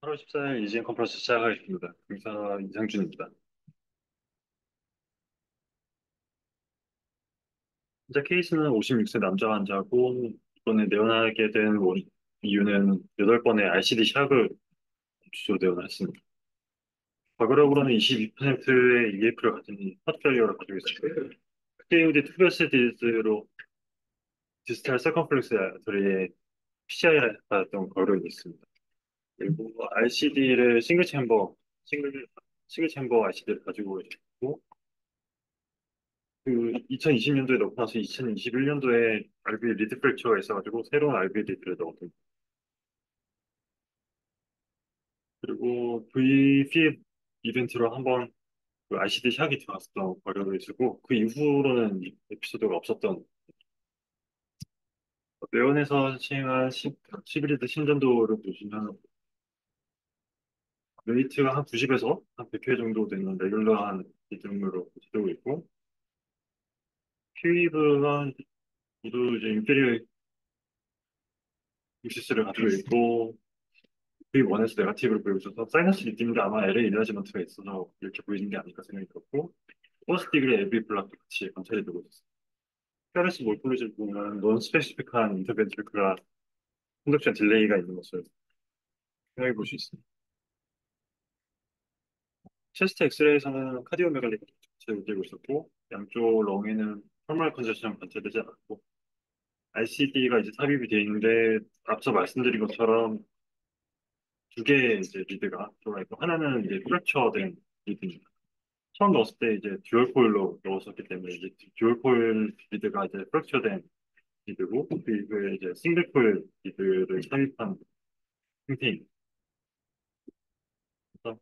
8월 14일 이지앤 컨퍼런스 시작하겠습니다. 강사 이상준입니다. 현재 케이스는 56세 남자 환자고 이번에 내원하게 된 이유는 8번의 RCD 샥을 주소로 내원했습니다. 과거력으로는 22%의 EF를 가진 핫펠리어를 가지고 있었고요. KUD 투베스 디즈로 디지털 서컴플렉스 아트리에 PCI를 받았던 거력이 있습니다. 그리고 RCD를 싱글 챔버 RCD를 가지고 있고 2020년도에 넣고 나서 2021년도에 RB 리드 프랙처가 있어가지고 새로운 RB 리드를 넣었고 그리고 VF 이벤트로 한번 그 RCD 샥이 들어왔었던 거력을 쓰고 그 이후로는 에피소드가 없었던 매원에서 시행한 11리드 신전도를 보시면 레이트가 한 90에서 한 100회 정도 되는 레귤러한 리듬으로 되고 있고 큐이브가 모두 이제 인페리어 익시스를 가지고 있고 V1에서 네거티브를 보이고 있어서 사이너스 리딩도 아마 LA 일라지먼트가 있어서 이렇게 보이는 게 아닐까 생각이 들었고 퍼스트 디그리 LV 블락도 같이 관찰이 되고 있었어요. PRS 몰폴리지를 보면 논 스페시픽한 인터벤트리크라 컨덕션 딜레이가 있는 것을 생각해 볼 수 있습니다. 체스트 엑스레이에서는 카디오메갈리가 관찰되고 있었고 양쪽 렁에는 털멀 컨저션 관찰되지 않았고 RCD가 이제 삽입이 되어 있는데 앞서 말씀드린 것처럼 두 개의 이제 리드가 들어가 있고 하나는 이제 프랙처된 리드입니다. 처음 넣었을 때 이제 듀얼 코일로 넣었었기 때문에 이제 듀얼 코일 리드가 이제 프랙처된 리드고 그 이제 싱글 코일 리드를 삽입한 형태입니다. 그래서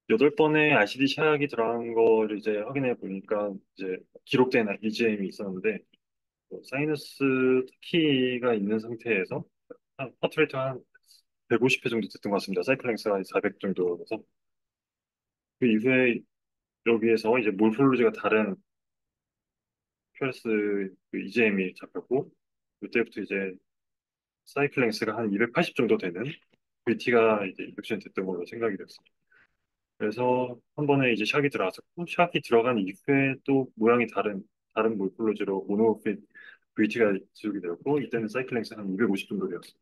8번의 RCD 샥이 들어간 거를 이제 확인해 보니까 이제 기록된 EGM이 있었는데 사이너스 키가 있는 상태에서 한 퍼트레이트 한 150회 정도 됐던 것 같습니다. 사이클랭스가 한 400 정도여서 그 이후에 여기에서 이제 몰폴로지가 다른 QS 그 EGM이 잡혔고 이때부터 이제 사이클 랭스가 한 280 정도 되는 VT가 이제 인덕션 됐던 걸로 생각이 됐습니다. 그래서 한 번에 이제 샥이 들어왔었고 샥이 들어간 이후에 또 모양이 다른 몰폴로지로 모노핏 VT가 지속이 되었고 이때는 사이클 랭스가 한 250 정도 되었습니다.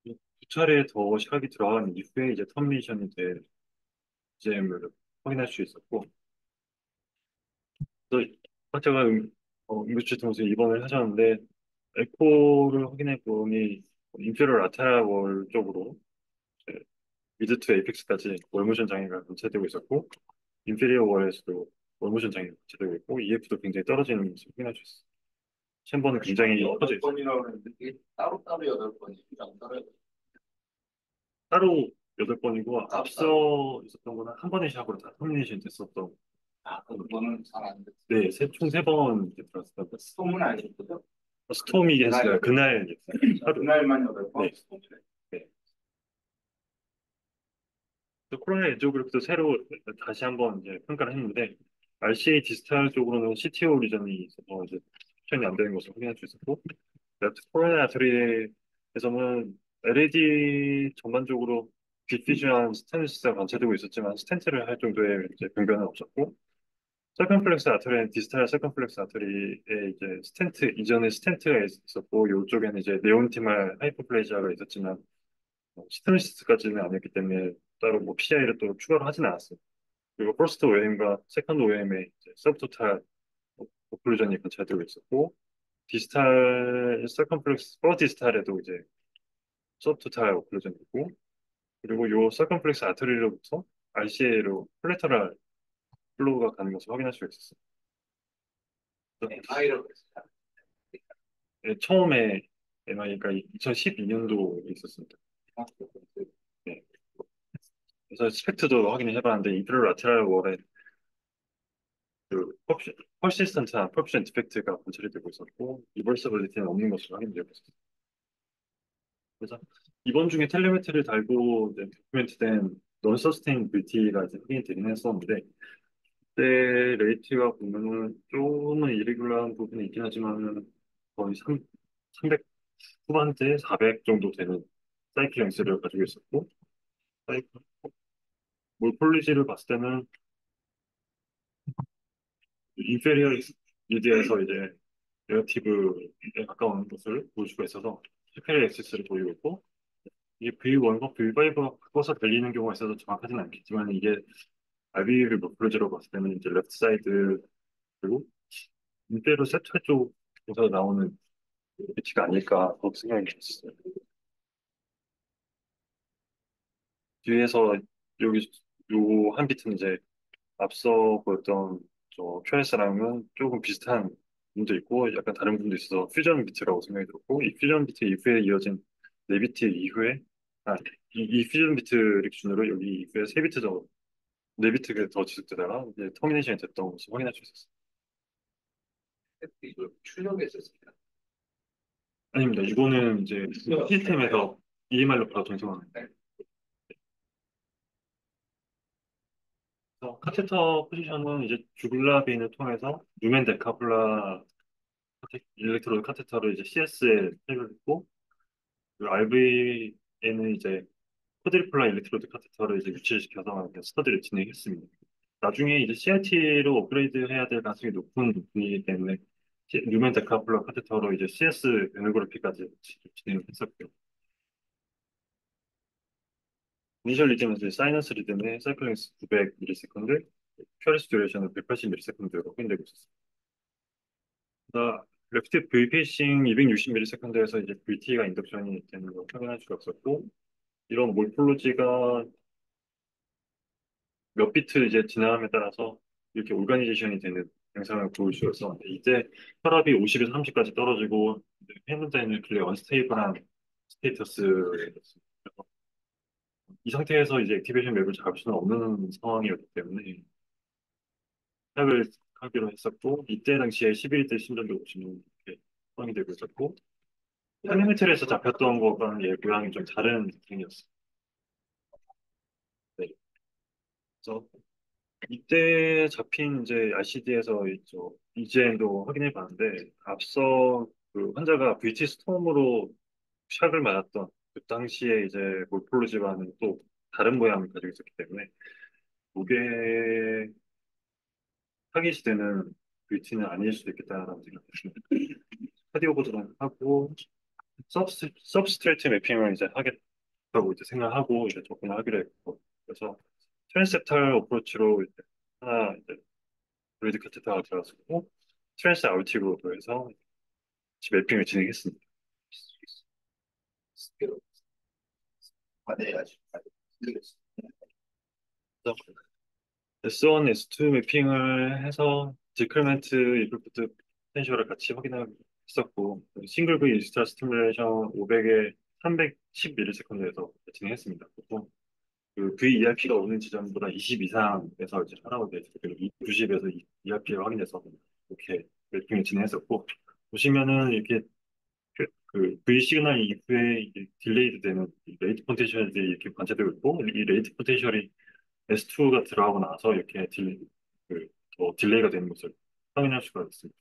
두 차례 더 샥이 들어간 이후에 이제 터미네이션이 된 EGM을 확인할 수 있었고 그래서 환자가 응급실 통해서 입원을 하셨는데 에코를 확인해 보니 인페리얼 라테랄 쪽으로 미드 투 에이펙스까지 월모션 장애가 관찰되고 있었고 인페리어 월에서도 월모션 장애가 관찰되고 있고 EF도 굉장히 떨어지는 모습을 확인할 수 있습니다. 챔버는 굉장히 커져 여덟 있습니다. 번이라고 했는데 이게 따로따로 8번이 안 따로 따로 8번이고 앞서 있었던 거는 한 번의 샷으로 다 터미네이션 됐었던 그거는 잘 안 됐어. 네, 총 3번 들어갔었던 것 같습니다. 소문 아니었거든. 스톰이 했어요. 그날 하루. 그날만 8번. 네. 네. 또 코로나 엔지오그룹도 새로 다시 한번 이제 평가를 했는데 RCA 디스탈 쪽으로는 CTO 리전이 있어서 이제 추천이 안 되는 것을 확인할 수 있었고 랩트 코로나 아트리에서는 LED 전반적으로 디퓨즈한 스테인리스가 관찰되고 있었지만 스텐트를 할 정도의 이제 병변은 없었고 서컨플렉스 아트리는 디지털 서컨플렉스 아트리에 이제 스텐트 이전에 스텐트가 있었고 이쪽에는 이제 네온티말 하이퍼플레이지아가 있었지만 스테인리스까지는 아니었기 때문에 따로 뭐 PI를 또 추가로 하진 않았어요. 그리고 퍼스트 OEM과 세컨드 OEM의 서브토탈 오클루전이 관찰되고 있었고 디지털 서컴플렉스 퍼 디지털에도 이제 서브토탈 오클루전이 있고 그리고 요 서컴플렉스 아트리로부터 RCA로 플래터럴 플로우가 가는 것을 확인할 수 있었어요. MI라고 했어요. 네, 처음에 MI가 2012년도에 있었습니다. 네. 그래서 스펙트도 확인을 해봤는데 이프로 라테랄 월에 그 퍼시스턴트한 퍼피션 디펙트가 관찰이 되고 있었고 리버서블리티는 없는 것으로 확인되고 있었어요. 그래서 이번 중에 텔레메트리를 달고 이제 도큐멘트된 non sustainability가 이제 확인이 되긴 했었는데 그때 레이트가 보면은 조금은 이레귤러한 부분이 있긴 하지만 거의 300 후반대 400 정도 되는 사이클 렌스를 가지고 있었고, 사이클 몰폴리지를 봤을 때는 인페리어 리드에서 이제 레어티브에 가까운 것을 보일 수가 있어서 슈페리어 액시스를 보이고 있고, 이게 V1과 V5가 바꿔서 들리는 경우가 있어서 정확하지는 않겠지만, 이게 RB를 몰폴리지로 봤을 때는 이제 레프트 사이드, 그리고 인페리어 세트 쪽에서 나오는 위치가 아닐까 그렇게 생각이 들었어요. 뒤에서 여기 요 한 비트는 이제 앞서 보였던 저 QS랑은 조금 비슷한 부분도 있고 약간 다른 부분도 있어서 퓨전 비트라고 생각이 들었고, 이 퓨전 비트 이후에 이어진 네 비트 이후에 이 퓨전 비트를 기준으로 여기 이후에 세 비트 정도 네 비트가 더 지속되다가 이제 터미네이션이 됐던 것을 확인할 수 있었어요. 이걸 출력했었습니다. 아닙니다. 이거는 이제 시스템에서 EMR로 바로 전송하는 네. 거예요. 카테터 포지션은 이제 주글라 베인을 통해서 루멘 데카플라 일렉트로드 카테터를 이제 CS에 흡입했고, RV에는 이제 쿼드리플라 일렉트로드 카테터를 이제 유치시켜서 이제 스터디를 진행했습니다. 나중에 이제 CRT로 업그레이드 해야 될 가능성이 높은 부분이기 때문에 뉴멘 데카플라 카테터로 이제 CS 베노그래피까지 진행을 했었고요. 이니셜 리듬은 이제 사이너스 리듬의 사이클링스 900ms, 큐어리스 듀레이션은 180ms로 확인되고 있었습니다. 나 레프트 V 페이싱 260ms에서 이제 VT가 인덕션이 되는 걸 확인할 수가 없었고, 이런 몰폴로지가 몇 비트 이제 지남에 따라서 이렇게 오르가니제이션이 되는 영상을 보일 수가 있었는데, 이때 혈압이 50에서 30까지 떨어지고 해문자에는 굉장히 언스테이블한 스테이터스였습니다. 그래서 이 상태에서 이제 액티베이션 맵을 잡을 수는 없는 상황이었기 때문에 시작을 하기로 했었고, 이때 당시에 11대 심전도 없이는 이렇게 상황이 되고 있었고, 텔레메트리에서 잡혔던 거랑 얘 모양이 좀 다른 느낌이었어요. 네. 그래서 이때 잡힌 이제 RCD에서 있죠. EGM도 확인해 봤는데, 앞서 그 환자가 VT 스톰으로 샥을 맞았던 그 당시에 이제 몰폴로지와는 또 다른 모양을 가지고 있었기 때문에, 무게 타깃이 되는 VT는 아닐 수도 있겠다라는 생각이 듭니다. 카디오 보드를 하고, 서브스트레이트 매핑을 이제 하겠다고 이제 생각하고 이제 접근을 하기로 했고, 그래서 트랜스셉탈 어프로치로 이제 하나 이제 브레이드 카테타가 들어갔고, 트랜스 아우틱으로 해서 매핑을 진행했습니다. 스피로 받아야지. 그래서 S1, S2 매핑을 해서 디크리멘트 이블부트 포텐셜을 같이 확인했었고, 싱글 V 인스타 스티뮬레이션 500에 310ms에서 진행했습니다. 보통 그 VERP가 오는 지점보다 20 이상에서 이제 하라고 돼 있어요. 그리고 90에서 ERP를 확인해서 이렇게 매핑을 진행했었고, 보시면은 이렇게 그 V 시그널 이후에 이게 딜레이드 되는 이 레이트 포텐셜이 이렇게 관찰되고 있고, 이 레이트 포텐셜이 S2가 들어가고 나서 이렇게 딜레이가 되는 것을 확인할 수가 있습니다.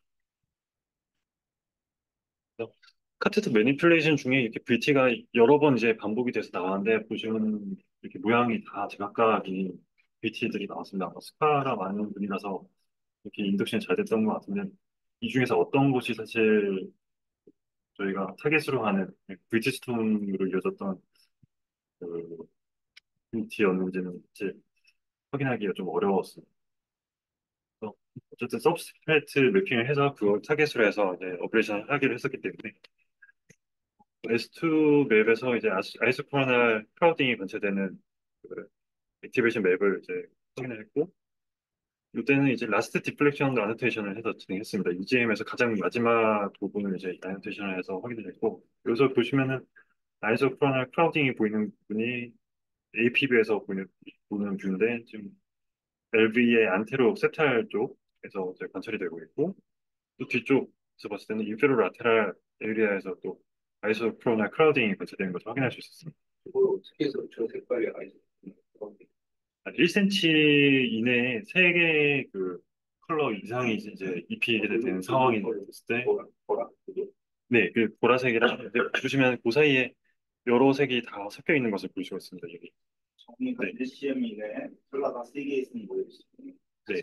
그래서 카테트 매니플레이션 중에 이렇게 VT가 여러 번 이제 반복이 돼서 나왔는데, 보시면 이렇게 모양이 다 제각각 이 VT들이 나왔습니다. 스카라 많은 분이라서 이렇게 인덕션이 잘 됐던 것 같은데, 이 중에서 어떤 것이 사실 저희가 타겟으로 하는 VT 스톰으로 이어졌던 그 VT였는지는 이제 확인하기가 좀 어려웠습니다. 그래서 어쨌든 서브스트레이트 매핑을 해서 그걸 타겟으로 해서 이제 오퍼레이션을 하기로 했었기 때문에, S2 맵에서 이제 아이소크로널 크라우딩이 관찰되는 그 액티베이션 맵을 이제 확인을 했고, 이때는 이제 라스트 디플렉션 아노테이션을 해서 진행했습니다. EGM에서 가장 마지막 부분을 이제 아노테이션을 해서 확인을 했고, 여기서 보시면은 아이소크로널 크라우딩이 보이는 부분이 APB에서 보는 뷰인데, 지금 LV의 안테로 septal 쪽에서 이제 관찰이 되고 있고, 또 뒤쪽에서 봤을 때는 인페로 라테랄 에리아에서 또 아이소크로널 크라우딩이 관찰되는 것을 확인할 수 있었습니다. 이걸 어떻게 해서 저 색깔이 아니죠? 1cm 이내에 세 개의 그 컬러 이상이 이제 입히게 되는 상황이 됐을 때, 보라, 보라. 네, 그 보라색이랑, 근데 보시면 그 사이에 여러 색이 다 섞여 있는 것을 볼 수가 있습니다. 여기. 정리가 네, 일시험이네. 컬러가 3개 있으면 모여있으면 네.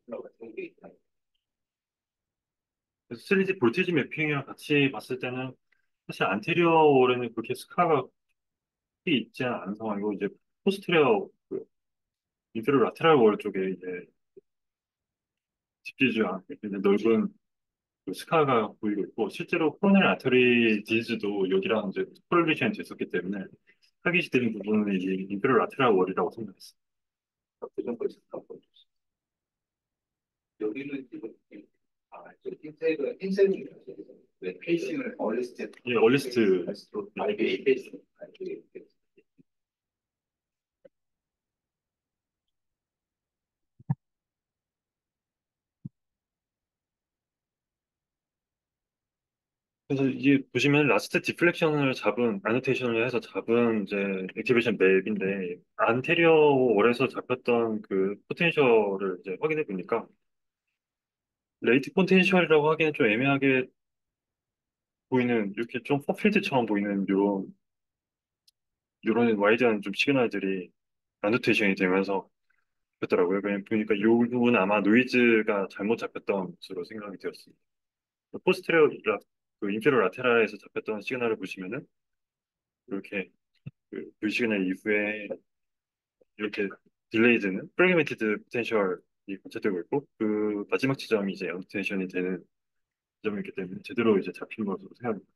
컬러가 3개 있다. 그래서 3D 볼테이지 매핑이랑 같이 봤을 때는 사실 안테리어 월에는 그렇게 스카가 크게 있지 않은 상황이고 이제 포스테리어 그 인테리어 라테랄 월 쪽에 이제 집지주야 이제 넓은 그 스카가 보이고 있고 실제로 코로넬 아터리 디지즈도 여기랑 이제 코릴레이션이 됐었기 때문에 타깃이 되는 부분은 이제 인테리어 라테랄 월이라고 생각했어요. 그 정도 있었다고. 여기는 지금 저 흰색은 왜 페이싱을 어렸을 때 예, 얼리스트 할수록 알게 페이싱 알게 그래서 이게 보시면 라스트 디플렉션을 잡은 아노테이션을 해서 잡은 이제 액티베이션 맵인데 안테리어 월에서 잡혔던 그 포텐셜을 이제 확인해 보니까 레이트 포텐셜이라고 하기엔 좀 애매하게 보이는 이렇게 좀 퍼필드처럼 보이는 이런 와이드한 좀 시그널들이 아노테이션이 되면서 잡혔더라고요. 그냥 보니까 이 부분은 아마 노이즈가 잘못 잡혔던 것으로 생각이 되었습니다. 포스테리어 그 인페리어 라테랄에서 잡혔던 시그널을 보시면은 이렇게 그 시그널 이후에 이렇게 딜레이드는 프래그멘티드 포텐셜이 관찰되고 있고 그 마지막 지점이 이제 언텐션이 되는 지점이기 때문에 제대로 이제 잡힌 것으로 생각합니다.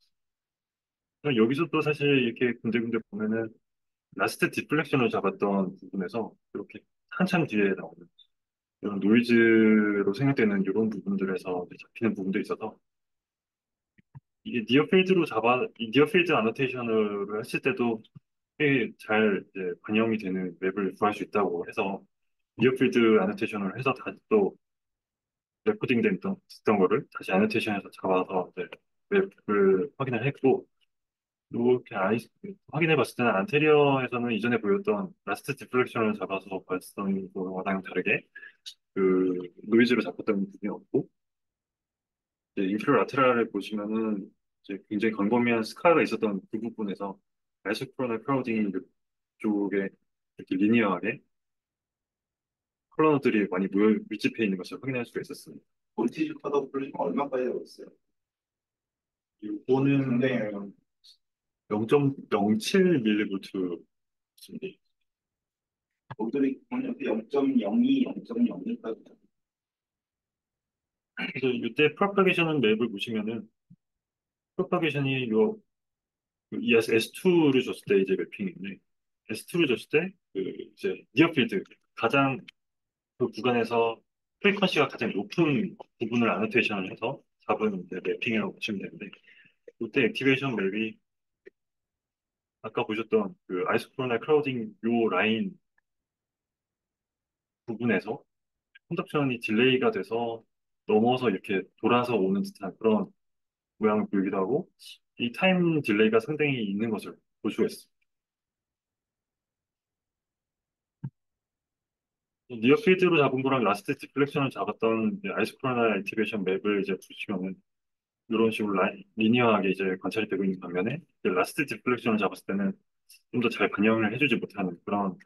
여기서 또 사실 이렇게 군데군데 보면은 라스트 디플렉션을 잡았던 부분에서 이렇게 한참 뒤에 나오는 이런 노이즈로 생각되는 이런 부분들에서 이제 잡히는 부분도 있어서 이게 이 니어필드 아노테이션을 했을 때도 꽤 잘 이제 반영이 되는 맵을 구할 수 있다고 해서 니어필드 아노테이션을 해서 다시 또 레코딩 됐던 거를 다시 애노테이션에서 잡아서 이제 웹을 확인을 했고 이렇게 확인해 봤을 때는 안테리어에서는 이전에 보였던 라스트 디플렉션을 잡아서 봤던 거와랑 다르게 그 노이즈를 잡았던 부분이 없고 이제 인프라 라테랄을 보시면은 이제 굉장히 광범위한 스카가 있었던 그 부분에서 아이소크로널 크라우딩 쪽에 이렇게 리니어하게 컬러들이 많이 밀집해 있는 것을 확인할 수가 있었습니다. 볼티지 컷오프 플러스 얼마까지 하고 있어요? 이거는 굉장히 0.07mV 모듈이 0.02, 0.02까지 그래서 이때 프로파게이션 맵을 보시면은 프로파게이션이 요 S2를 줬을 때 이제 매핑인데 S2를 줬을 때 그 이제 니어필드 가장 그 구간에서 프리퀀시가 가장 높은 부분을 아노테이션을 해서 잡은 이제 매핑이라고 보시면 되는데 이때 액티베이션 맵이 아까 보셨던 그 아이소크로날 크라우딩 요 라인 부분에서 컨덕션이 딜레이가 돼서 넘어서 이렇게 돌아서 오는 듯한 그런 모양을 보이기도 하고 이 타임 딜레이가 상당히 있는 것을 볼 수가 있습니다. 니어필드로 잡은 거랑 라스트 디플렉션을 잡았던 아이소크로날 액티베이션 맵을 이제 보시면은 이런 식으로 리니어하게 이제 관찰이 되고 있는 반면에 이제 라스트 디플렉션을 잡았을 때는 좀 더 잘 반영을 해주지 못하는 그런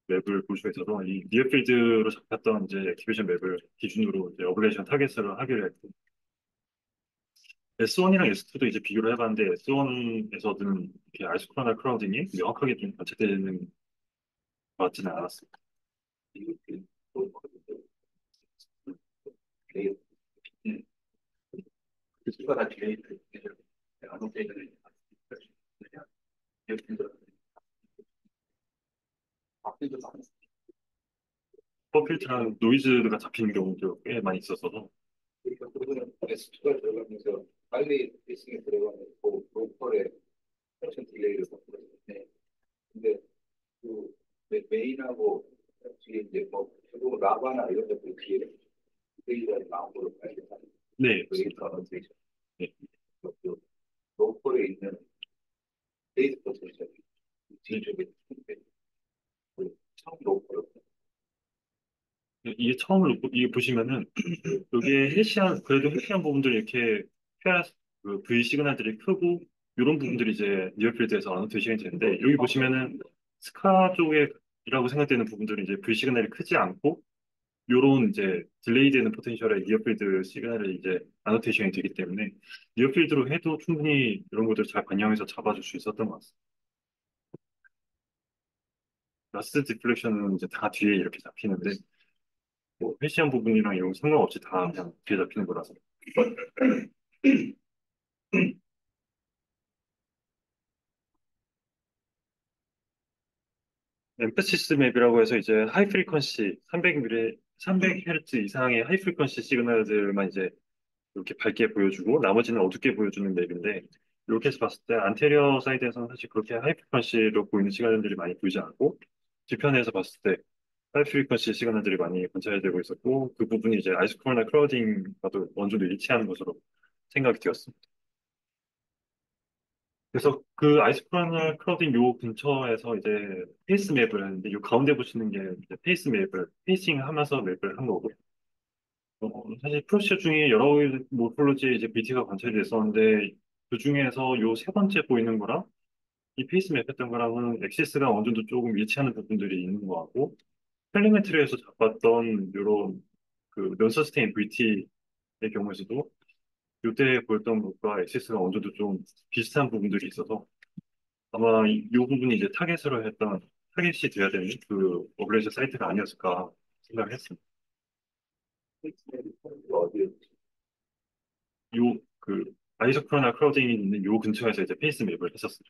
맵을 볼 수가 있어서 이 니어필드로 잡혔던 이제 액티베이션 맵을 기준으로 이제 어블레이션 타겟을 하기로 했고 S1이랑 S2도 이제 비교를 해봤는데 S1에서는 이렇게 아이소크로날 크라우딩이 명확하게 좀 관찰되는 것 같지는 않았습니다. 수가 다 딜레이트 아노테이션을 앞뒤도 다 퍼필트랑 노이즈가 잡히는 경우도 꽤 많이 있었어서 그거는 S2가 들어가면서 빨리 리스닝에 들어가면서 로컬에 패션 딜레이를 바꾸는데 근데 그 메인하고 뒤에 이제 뭐 그리고 라바나 이런 것들 뒤에 딜레이가 나온 걸로 알겠다. 네, 메이터 맞습니다. 어넌테이션 네. 로컬에 있는 데이트 포텐셜 네. 뒤쪽에 처음 로컬 이게 처음으로 이게 보시면은 여기에 그래도 해시한 부분들이 이렇게 페아 그 V 시그널들이 크고 이런 부분들이 이제 니어필드에서 아노테이션이 되는데 여기 보시면은 스카 쪽에라고 생각되는 부분들은 이제 V 시그널이 크지 않고 요런 이제 딜레이 되는 포텐셜의 니어필드 시그널이 이제 아노테이션이 되기 때문에 니어필드로 해도 충분히 이런 것들을 잘 반영해서 잡아줄 수 있었던 것 같습니다. 라스트 디플렉션은 이제 다 뒤에 이렇게 잡히는데 뭐 회시한 부분이랑 이런 거 상관없이 다 그냥 뒤에 잡히는 거라서 엠퍼시스 맵이라고 해서 이제 하이 프리퀀시 300Hz 이상의 하이 프리퀀시 시그널들만 이제 이렇게 밝게 보여주고 나머지는 어둡게 보여주는 맵인데 이렇게 해서 봤을 때 안테리어 사이드에서는 사실 그렇게 하이 프리퀀시로 보이는 시그널들이 많이 보이지 않고 뒤편에서 봤을 때 하이 프리퀀시 시그널들이 많이 관찰이 되고 있었고 그 부분이 이제 아이소코로나 크라우딩과도 어느 정도 일치하는 것으로 생각이 되었습니다. 그래서 그 아이소코로나 크라우딩 요 근처에서 이제 페이스 맵을 하는데 요 가운데 보시는 게 이제 페이스 맵을 페이싱 하면서 맵을 한 거고 사실 프로시저 중에 여러 모폴로지의 이제 BT가 관찰이 됐었는데 그 중에서 요 세 번째 보이는 거랑 이 페이스 맵 했던 거랑은 엑시스가 어느 정도 조금 일치하는 부분들이 있는 것 같고 텔레메트리에서 잡았던 요런 그 넌서스테인 VT의 경우에서도 요때 보였던 것과 엑시스가 어느 정도 좀 비슷한 부분들이 있어서 아마 요 부분이 이제 타겟으로 했던 타겟이 돼야 되는 그 어그레이저 사이트가 아니었을까 생각을 했습니다. 어디 요 그 아이소크로나 크라우딩이 있는 요 근처에서 이제 페이스 맵을 했었어요.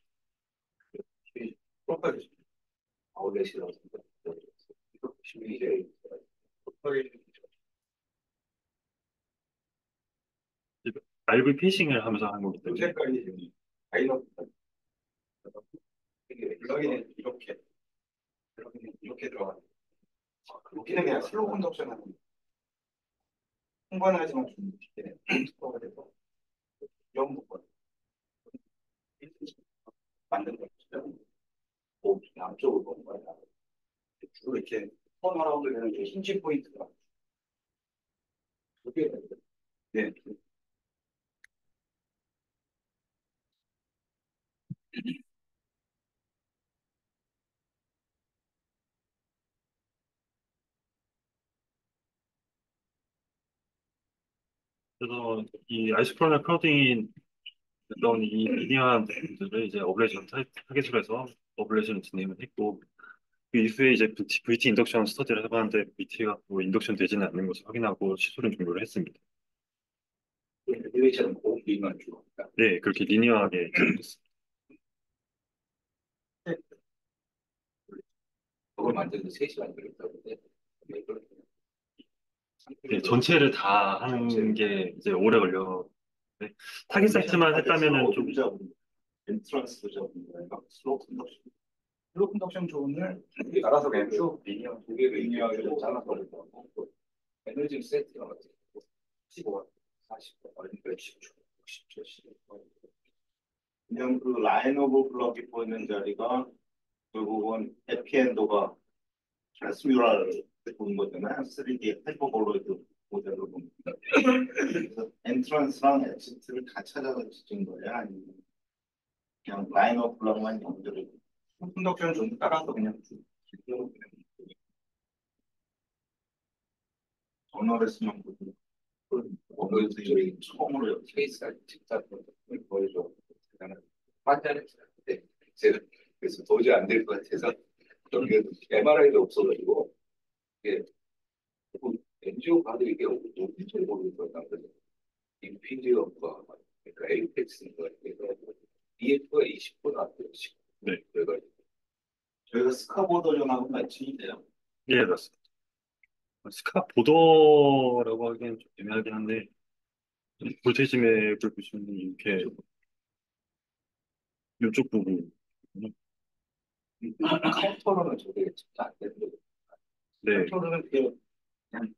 프로파일 아울렛이라고 생각해요. 이거 보시면 이제 프로파일 라이브 페이싱을 하면서 한 거기 때문에 색깔이 아이런 블럭이는 이렇게 들어가요. 여기는 그냥 슬로우 컨덕션 하는 통관하지만 좀 이렇게 스코어가 돼서 이런 부분 만든 거죠. 뭐 양쪽으로 보는 거야. 주로 이렇게 턴어라운드 되는 게 힌지 포인트가 그게 네. 그래서 이 아이소크로나 크라우딩이 했던 이 리니어한 부분들을 이제 어블레이션 타겟으로 해서 어블레이션을 진행을 했고 그 이후에 이제 VT 인덕션 스터디를 해봤는데 VT가 뭐 인덕션 되지는 않는 것을 확인하고 취소를 종료를 했습니다. 레귤레이션 공비만 주로 네, 그렇게 리니어하게 됐습니다. 그걸 만드는데 3시간 걸렸다는데 이걸 네, 전체를 다 하는 게 이제 오래 걸려. 네, 타겟 사이트만 했다면은 좀 엔트런스 잡는 슬로우 컨덕션 슬로우 컨덕션 존을 알아서 그냥 쭉 리니어 두 개 리니어를 잘라서 버리고 에너지 세트가 같은 15와 40와 110초 60초 15 그냥 그 라인 오브 블럭이 보이는 자리가 결국은 해피엔도가 트랜스뮤럴 보는 거잖아요. 3D 하이퍼볼로이드 모델로 보는 거. 그래서 엔트런스랑 엑시트를 다 찾아서 찍은 거야? 아니면 그냥 라인 오브 블럭만 연결을 컨덕션 좀 따라서 그냥 쭉 그냥 언어를 쓰면 언어에서 저희 처음으로 케이스가 직접 보여줘. 대단한 환자했어요. 네. 제가 그래서 도저히 안 될 것 같아서 MRI도 없어가지고 이게 NGO 가도 이게 어딘지 모르겠어요. 인피니언과 그러니까 에이펙스인가 그래서 EF가 20분 앞에 네, 그래가지고 저희가 스카 버전하고 매칭이 돼요. 예, 맞습니다. 스카 보더라고 하기엔 좀 애매하긴 한데 볼테이지 맵을 보시면 이렇게 이쪽 부분 카운터로는 저게 진짜 안 되는데 네, 카운터로는 그게 그냥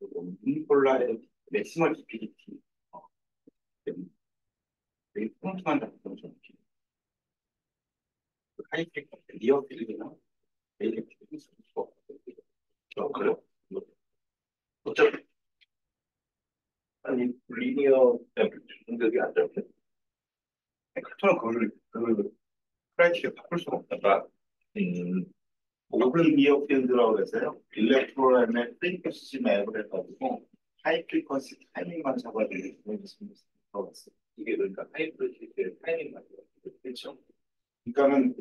폴라의 맥시멀 디피니티 되게 뚱뚱한 작품 좀 하이픽 리어 필드나 메이드 필드 수가 그래요? 어차피 아니 리니어 공격이 안 잡혀 카톡은 그 크라이티를 바꿀 수가 없다가 음, 오픈 기어 필드라고 해서요. 일렉트로엠의 프리퀀시 맵을 해가지고 하이 프리퀀시 타이밍만 잡아주는 그런 기술이 들어갔어요. 이게 그러니까 하이 프리퀀시 타이밍만 잡아주는 그렇죠. 그러니까는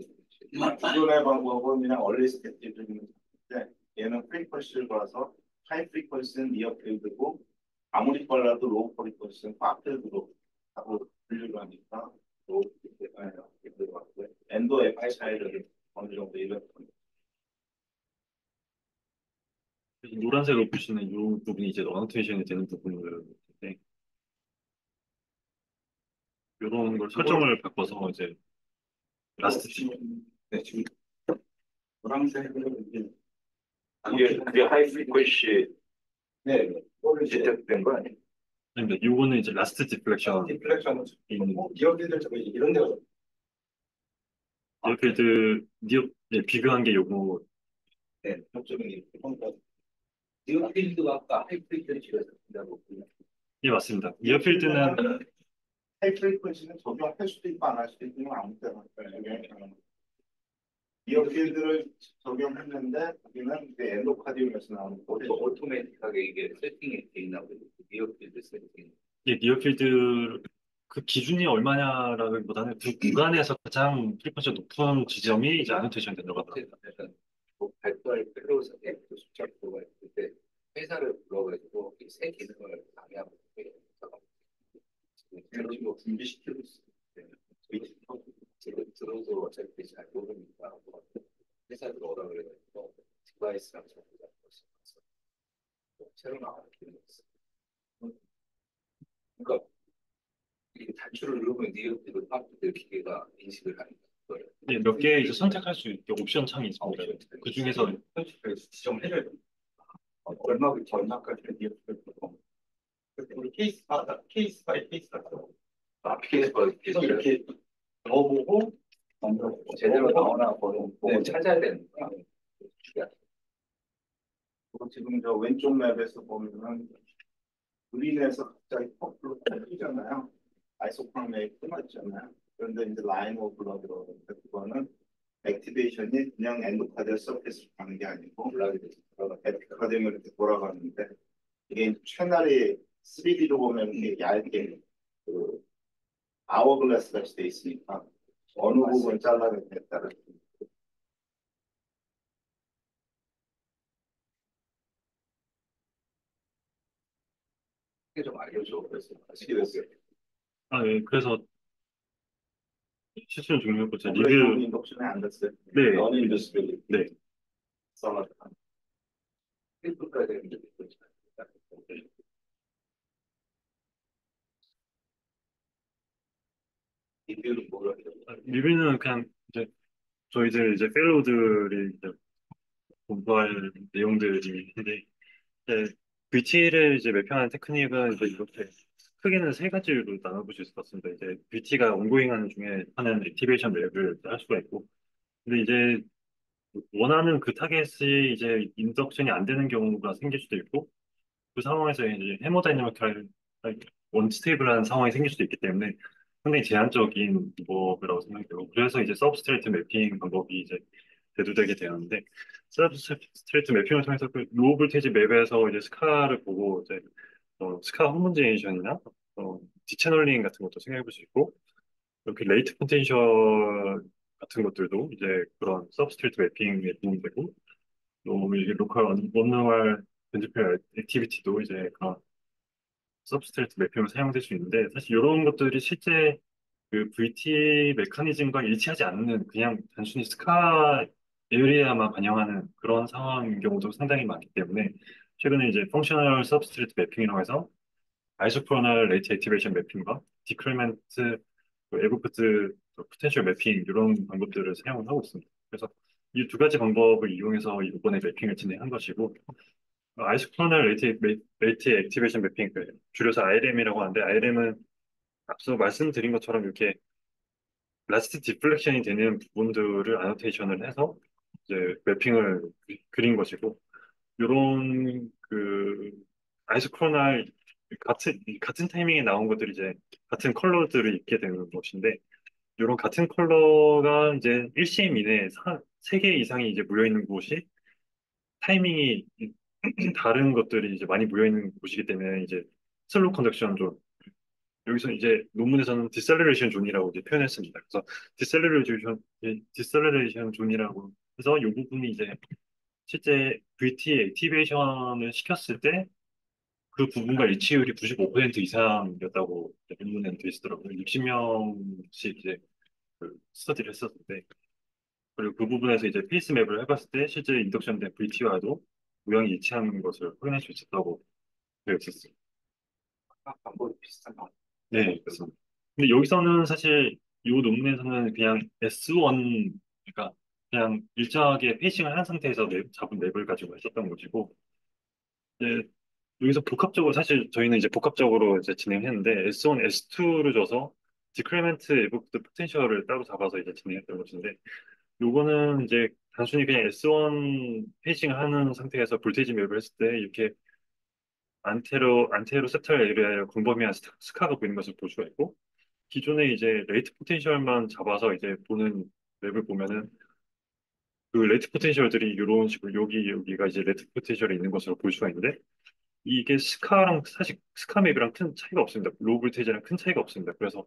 기존의 방법은 그냥 얼리 스태틱을 하는데 얘는 프리퀀시를 봐서 하이 프리퀀시는 니어 필드고 아무리 빨라도 로우 프리퀀시는 파 필드로 하고 분류를 하니까 로우 필드가 왔고요. 엔도 FI 차이를 어느 정도 이런 노란색으로 보시는 이 부분이 이제 어노테이션이 되는 부분인데 이런 걸 그걸 설정을 바꿔서 이제 라스트 지금 네 지금 노란색으로 이게 하이 프리퀀시 네 그거를 제작된 거 아니에요? 아닙니다. 요거는 이제 라스트 디플렉션 디플렉션은 있는 기업들 저거 이런 데가 디어필드 예, 비교한 게 요거. 네 접점이 디어필드가 아까 하이 프리퀀시를 제작한다고 예, 맞습니다. 디어필드는 하이 프리퀀시는 적용할 수도 있고 안 할 수도 있고 아무 때나 디어필드를 적용했는데 여기는 이제 엔도카디움에서 나오는 거죠. 오토매틱하게 이게 세팅이 돼 있나 보죠. 디어필드 세팅. 이 니어필드 그 기준이 얼마냐라기보다는 그 구간에서 가장 프리퀀시가 높은 지점이 이제 아노테이션 들어가더라고요. 약간 뭐 발달 필요성에 그 숫자 표가 있을 때 회사를 불러가지고 이 세 기능을 방해하고 지금 뭐 준비시키고 있어요. 지금 들어도 어차피 잘 모르니까 뭐 회사 들어오라 그래가지고 디바이스랑 전부 다 새로 나와는 기능이 있어요. 그러니까 이게 단추를 누르면 니은들을 팝들 기계가 인식을 하니까 그걸 예, 몇 개 이제 선택할 수 있게 옵션 창이 있습니다. 그 중에서 편집해서 지정을 해줘야 돼요. 얼마까지 니은들을 보고 우리 케이스 바이 케이스 같은 케이스 바이 케이스 이렇게 넣어보고 제대로 나오나 보고 찾아야 되는 거야. 지금 저 왼쪽 맵에서 보면은 그린에서 갑자기 퍼플로 튀잖아요. 아이소팡 맵이 끊어지잖아요. 그런데 이제 라인 오브 블러드로 그러는데 그거는 액티베이션이 그냥 엔도카드 서페이스로 가는 게 아니고 에피카드로 이렇게 돌아가는데 이게 채널이 3D로 보면 이게 얇게 그 아워글라스 같이 돼 있으니까 어느 부분 잘라냈냐에 따라 좀 알려줘. 그래서 아시게 됐어요. 아, 예, 그래서 실수는 종료했고 제 오퍼레이션 리뷰. 인덕션에 안 됐어요. 네, 넌 인더스트리 네. 써놨다. 1분까지 되는데 리뷰는 뭐라 해요? 리뷰는 그냥 이제 저희들 이제 펠로우들이 이제 공부할 내용들인데 이제 VT를 이제 매표하는 테크닉은 이제 이렇게 크게는 세 가지로 나눠볼 수 있을 것 같습니다. 이제 VT가 온고잉하는 중에 하는 액티베이션 랩을 할 수가 있고, 근데 이제 원하는 그 타겟이 이제 인덕션이 안 되는 경우가 생길 수도 있고, 그 상황에서 이제 해머다이내믹할 원스테이블한 상황이 생길 수도 있기 때문에 상당히 제한적인 방법이라고 생각이 들고, 그래서 이제 서브스트레이트 매핑 방법이 이제 대두되게 되었는데, 서브스트레이트 매핑을 통해서 그 로우 볼테이지 맵에서 이제 스카를 보고 이제 스카 호모제이션이나 디채널링 같은 것도 생각해 볼 수 있고, 이렇게 레이트 포텐셜 같은 것들도 이제 그런 서브스트레이트 매핑에 도움이 되고, 또 이게 로컬 원노멀 벤트페어 액티비티도 이제 그런 서브스트레이트 매핑으로 사용될 수 있는데, 사실 이런 것들이 실제 그 VT 메커니즘과 일치하지 않는 그냥 단순히 스카 에어리어만 반영하는 그런 상황인 경우도 상당히 많기 때문에 최근에 이제 펑셔널 서브스트레이트 매핑이라고 해서 아이소크로널 레이트 액티베이션 매핑과 디크리멘트 에고프트 포텐셜 매핑 이런 방법들을 사용을 하고 있습니다. 그래서 이 두 가지 방법을 이용해서 이번에 매핑을 진행한 것이고, 아이소크로널 레이트 액티베이션 매핑, 줄여서 IRM이라고 하는데, IRM은 앞서 말씀드린 것처럼 이렇게 라스트 디플렉션이 되는 부분들을 아노테이션을 해서 이제 매핑을 그린 것이고, 요런 그 아이소크로날 같은 타이밍에 나온 것들이 이제 같은 컬러들을 입게 되는 것인데, 이런 같은 컬러가 이제 1cm 이내에 3개 이상이 이제 모여 있는 곳이 타이밍이 다른 것들이 이제 많이 모여 있는 곳이기 때문에 이제 슬로우 컨덕션 존 여기서 이제 논문에서는 디셀레레이션 존이라고 이제 표현했습니다. 그래서 디셀레레이션 존이라고 해서 이 부분이 이제 실제 VT 액티베이션을 시켰을 때 그 부분과 일치율이 95% 이상이었다고 논문에는 돼 있더라고요. 60명씩 이제 그 스터디를 했었는데 그리고 그 부분에서 이제 페이스맵을 해봤을 때 실제 인덕션 된 VT와도 모양이 일치하는 것을 확인할 수 있었다고 되어 있었어요. 방법이 비슷한 것 같아요. 네, 그렇습니다. 근데 여기서는 사실 이 논문에서는 그냥 S1, 그러니까 그냥 일정하게 페이싱을 한 상태에서 잡은 맵을 가지고 했었던 것이고, 이제 여기서 복합적으로, 사실 저희는 이제 복합적으로 이제 진행했는데, S1, S2를 줘서 디크리멘트 에보크드 포텐셜을 따로 잡아서 이제 진행했던 것인데, 요거는 이제 단순히 그냥 S1 페이싱을 하는 상태에서 볼테이지 맵을 했을 때, 이렇게 안테로 세탈 에리아에 광범위한 스카가 보이는 것을 볼 수가 있고, 기존에 이제 레이트 포텐셜만 잡아서 이제 보는 맵을 보면은 그 레이트 포텐셜들이 이런 식으로 여기가 이제 레이트 포텐셜이 있는 것으로 볼 수가 있는데 이게 스카랑 사실 스카 맵이랑 큰 차이가 없습니다. 로우 볼테이지랑 큰 차이가 없습니다. 그래서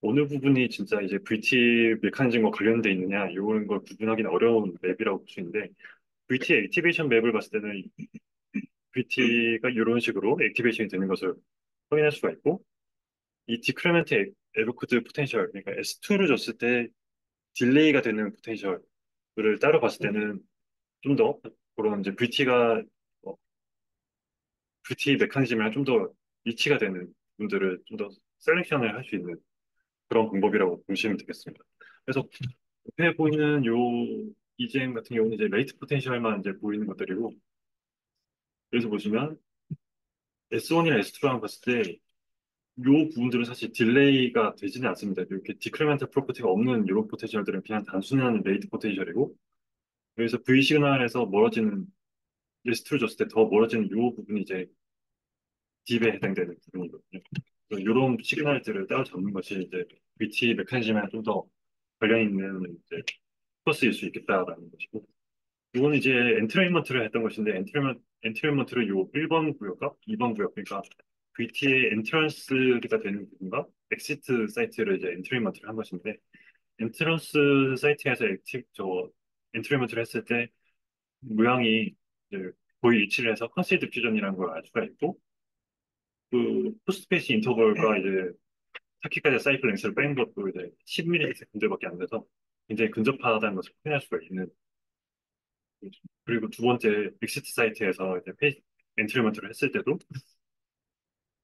어느 부분이 진짜 이제 VT 메커니즘과 관련돼 있느냐 이런 걸 구분하기는 어려운 맵이라고 볼 수 있는데 VT 액티베이션 맵을 봤을 때는 VT가 이런 식으로 액티베이션이 되는 것을 확인할 수가 있고 이 디크리멘트 에버쿠드 포텐셜 그러니까 S2를 줬을 때 딜레이가 되는 포텐셜을 따로 봤을 때는 좀 더 그런 이제 VT 메커니즘이랑 좀 더 일치가 되는 분들을 좀 더 셀렉션을 할 수 있는 그런 방법이라고 보시면 되겠습니다. 그래서 옆에 보이는 요 EGM 같은 경우는 이제 레이트 포텐셜만 이제 보이는 것들이고 여기서 보시면 S1이나 S2랑 봤을 때 요 부분들은 사실 딜레이가 되지는 않습니다. 이렇게 디크리멘탈 프로퍼티가 없는 이런 포텐셜들은 그냥 단순한 레이트 포텐셜이고 여기서 V 시그널에서 멀어지는 리스트를 줬을 때 더 멀어지는 이 부분이 이제 딥에 해당되는 부분이거든요. 이런 시그널들을 따라잡는 것이 이제 VT 메커니즘에 좀 더 관련 있는 이제 코스일 수 있겠다라는 것이고, 이건 이제 엔트레인먼트를 했던 것인데, 엔트레인먼트를 요 1번 구역과 2번 구역, 그러니까 VT의 엔트런스가 되는 부분과 엑시트 사이트를 이제 엔트레인먼트를 한 것인데, 엔트런스 사이트에서 엔트레인먼트를 했을 때 모양이 이제 거의 일치를 해서 컨시드 퓨전이라는 걸 알 수가 있고, 그 포스트페이스 인터벌과 이제 타키까지 사이클 랭스를 뺀 것도 이제 10ms밖에 안 돼서 굉장히 근접하다는 것을 확인할 수가 있는. 그리고 두 번째 빅시트 사이트에서 이제 엔트리먼트를 했을 때도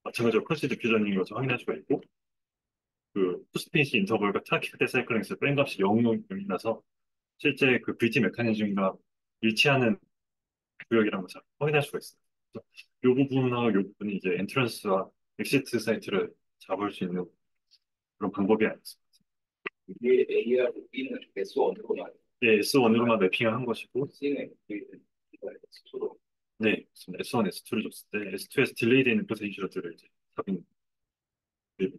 마찬가지로 컨시드 퓨전인 것을 확인할 수가 있고, 그 포스트페이스 인터벌과 타키까지 사이클 랭스를 뺀 값이 0이라서 실제 그 브릿지 메커니즘과 일치하는 구역이라는 것을 확인할 수가 있어요. 그래서 이 부분하고 이 부분이 이제 엔트런스와 엑시트 사이트를 잡을 수 있는 그런 방법이 아니었습니다. 이게 A하고 B는 S1으로만 예, S1으로만 매핑을 한 것이고, C는 S2로 네, 맞습니다. S1, S2를 줬을 때 S2에서 딜레이 되는 포텐셜들을 이제 잡은. 네,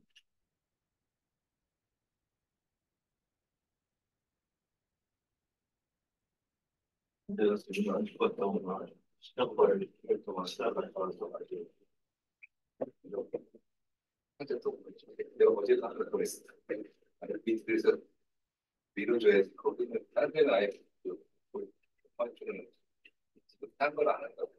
내가 지금 안 죽었다고 말 시작을 동안 시작을 하면서 말이죠. 현재 또 내가 어제 나가고 했어. 아니 밑에서 밀어줘야지 거기는 딴 데는 아예 그 한쪽은 딴 걸 안 한다고.